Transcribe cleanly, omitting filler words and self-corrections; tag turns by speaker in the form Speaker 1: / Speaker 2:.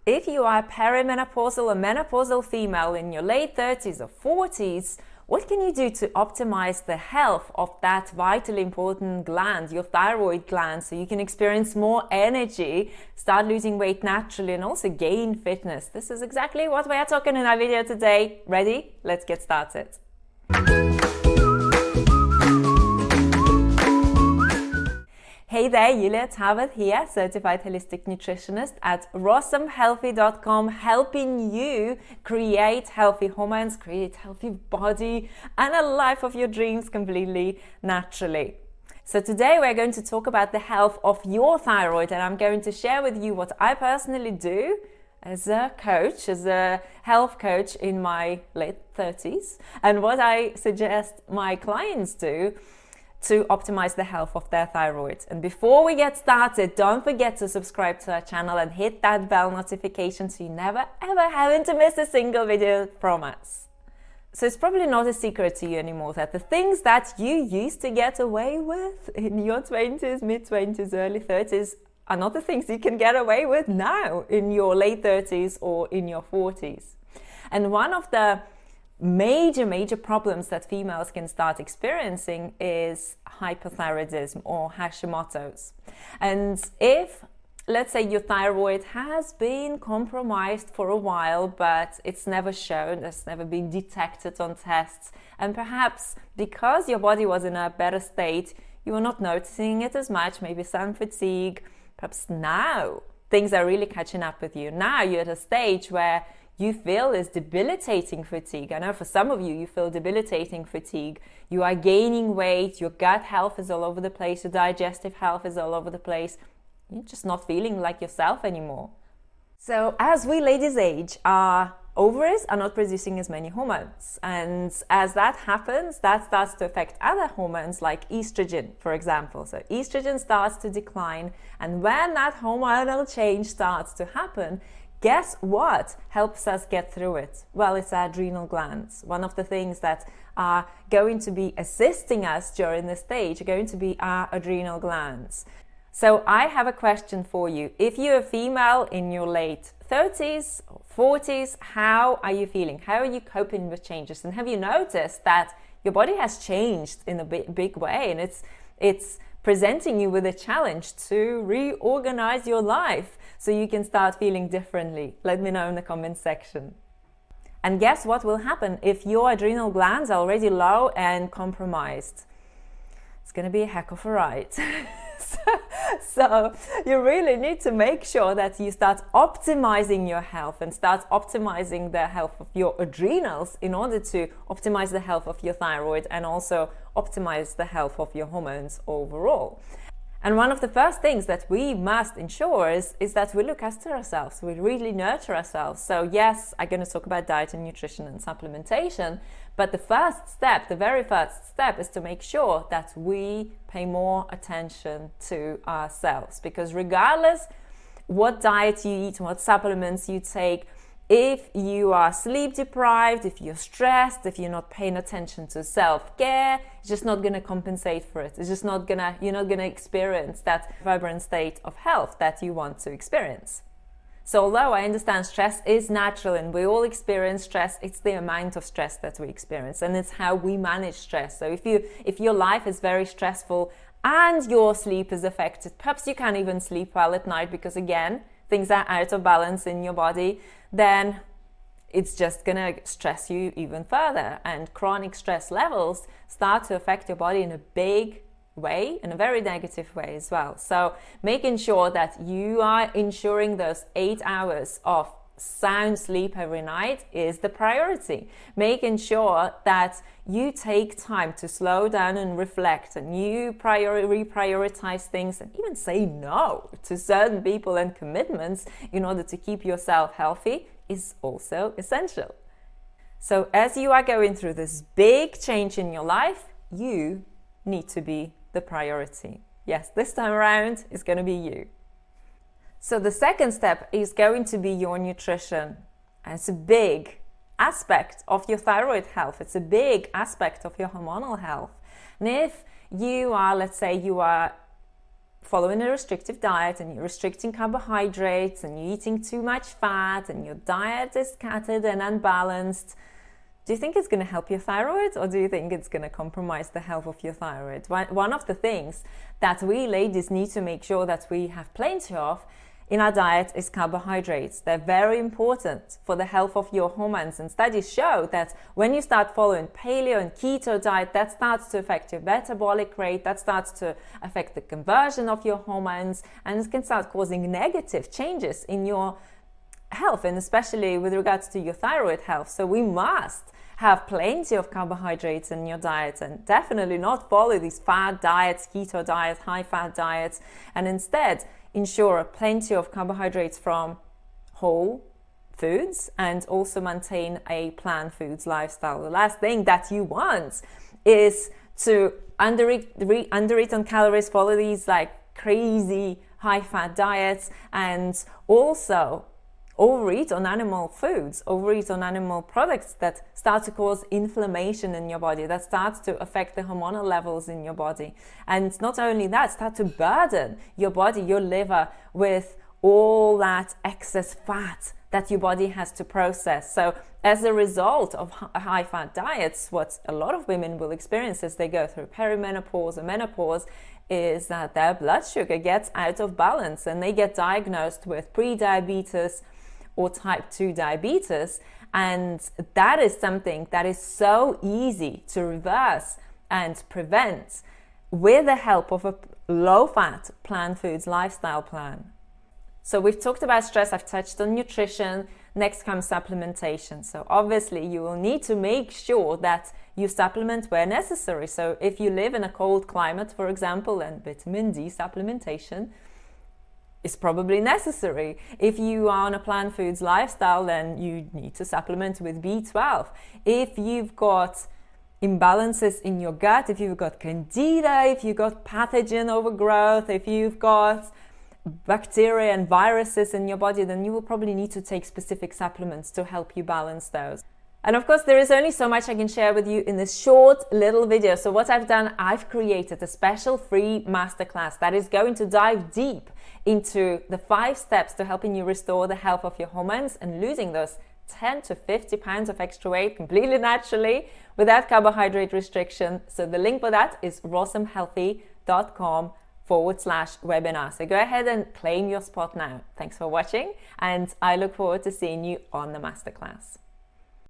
Speaker 1: If you are a perimenopausal or menopausal female in your late 30s or 40s, what can you do to optimize the health of that vitally important gland, your thyroid gland, so you can experience more energy, start losing weight naturally, and also gain fitness? This is exactly what we are talking in our video today. Ready? Let's get started. Hey there, Julia Thyroid here, certified holistic nutritionist at rossomhealthy.com, helping you create healthy hormones, create healthy body, and a life of your dreams completely naturally. So today we're going to talk about the health of your thyroid, and I'm going to share with you what I personally do as a coach, as a health coach in my late 30s, and what I suggest my clients do to optimize the health of their thyroid. And before we get started, don't forget to subscribe to our channel and hit that bell notification so you never ever having to miss a single video from us. So it's probably not a secret to you anymore that the things that you used to get away with in your 20s, mid-20s, early 30s are not the things you can get away with now in your late 30s or in your 40s. And one of the major problems that females can start experiencing is hypothyroidism or Hashimoto's. And if, let's say, your thyroid has been compromised for a while, but it's never shown, it's never been detected on tests, and perhaps because your body was in a better state, you were not noticing it as much, maybe sun fatigue, perhaps now things are really catching up with you. Now you're at a stage where you feel is debilitating fatigue. I know for some of you, you feel debilitating fatigue. You are gaining weight, your gut health is all over the place, your digestive health is all over the place. You're just not feeling like yourself anymore. So as we ladies age, our ovaries are not producing as many hormones. And as that happens, that starts to affect other hormones like estrogen, for example. So estrogen starts to decline. And when that hormonal change starts to happen, guess what helps us get through it? Well, it's our adrenal glands. One of the things that are going to be assisting us during this stage are going to be our adrenal glands. So I have a question for you. If you're a female in your late 30s or 40s, how are you feeling? How are you coping with changes? And have you noticed that your body has changed in a big way, and it's presenting you with a challenge to reorganize your life so you can start feeling differently? Let me know in the comments section. And guess what will happen if your adrenal glands are already low and compromised? It's going to be a heck of a ride. So you really need to make sure that you start optimizing your health and start optimizing the health of your adrenals in order to optimize the health of your thyroid and also optimize the health of your hormones overall. And one of the first things that we must ensure is that we look after ourselves, we really nurture ourselves. So yes, I'm going to talk about diet and nutrition and supplementation, but the very first step is to make sure that we pay more attention to ourselves. Because regardless what diet you eat, what supplements you take, if you are sleep deprived, if you're stressed, if you're not paying attention to self-care, it's just not going to compensate for it. It's just not going to, you're not going to experience that vibrant state of health that you want to experience. So although I understand stress is natural and we all experience stress, it's the amount of stress that we experience, and it's how we manage stress. So if your life is very stressful and your sleep is affected, perhaps you can't even sleep well at night because again, things are out of balance in your body, then it's just going to stress you even further. And chronic stress levels start to affect your body in a big way, in a very negative way as well. So making sure that you are ensuring those 8 hours of sound sleep every night is the priority. Making sure that you take time to slow down and reflect, and you reprioritize things and even say no to certain people and commitments in order to keep yourself healthy is also essential. So as you are going through this big change in your life, you need to be the priority. Yes, this time around it's going to be you. So the second step is going to be your nutrition. And it's a big aspect of your thyroid health. It's a big aspect of your hormonal health. And if you are, let's say you are following a restrictive diet and you're restricting carbohydrates and you're eating too much fat and your diet is scattered and unbalanced, do you think it's going to help your thyroid, or do you think it's going to compromise the health of your thyroid? One of the things that we ladies need to make sure that we have plenty of in our diet is carbohydrates. They're very important for the health of your hormones, and studies show that when you start following paleo and keto diet, that starts to affect your metabolic rate, that starts to affect the conversion of your hormones, and it can start causing negative changes in your health, and especially with regards to your thyroid health. So we must have plenty of carbohydrates in your diet, and definitely not follow these fad diets, keto diets, high fat diets, and instead ensure plenty of carbohydrates from whole foods and also maintain a plant foods lifestyle. The last thing that you want is to undereat on calories, follow these like crazy high fat diets, and also overeat on animal foods, overeat on animal products that start to cause inflammation in your body, that starts to affect the hormonal levels in your body. And not only that, start to burden your body, your liver, with all that excess fat that your body has to process. So as a result of high fat diets, what a lot of women will experience as they go through perimenopause or menopause is that their blood sugar gets out of balance and they get diagnosed with pre-diabetes or type 2 diabetes, and that is something that is so easy to reverse and prevent with the help of a low-fat plant foods lifestyle plan. So we've talked about stress, I've touched on nutrition, next comes supplementation. So obviously you will need to make sure that you supplement where necessary. So if you live in a cold climate, for example, and vitamin D supplementation is probably necessary. If you are on a plant foods lifestyle, then you need to supplement with B12. If you've got imbalances in your gut, if you've got candida, if you've got pathogen overgrowth, if you've got bacteria and viruses in your body, then you will probably need to take specific supplements to help you balance those. And of course, there is only so much I can share with you in this short little video. So what I've done, I've created a special free masterclass that is going to dive deep into the 5 steps to helping you restore the health of your hormones and losing those 10 to 50 pounds of extra weight completely naturally without carbohydrate restriction. So the link for that is rossumhealthy.com/webinar. So go ahead and claim your spot now. Thanks for watching, and I look forward to seeing you on the masterclass.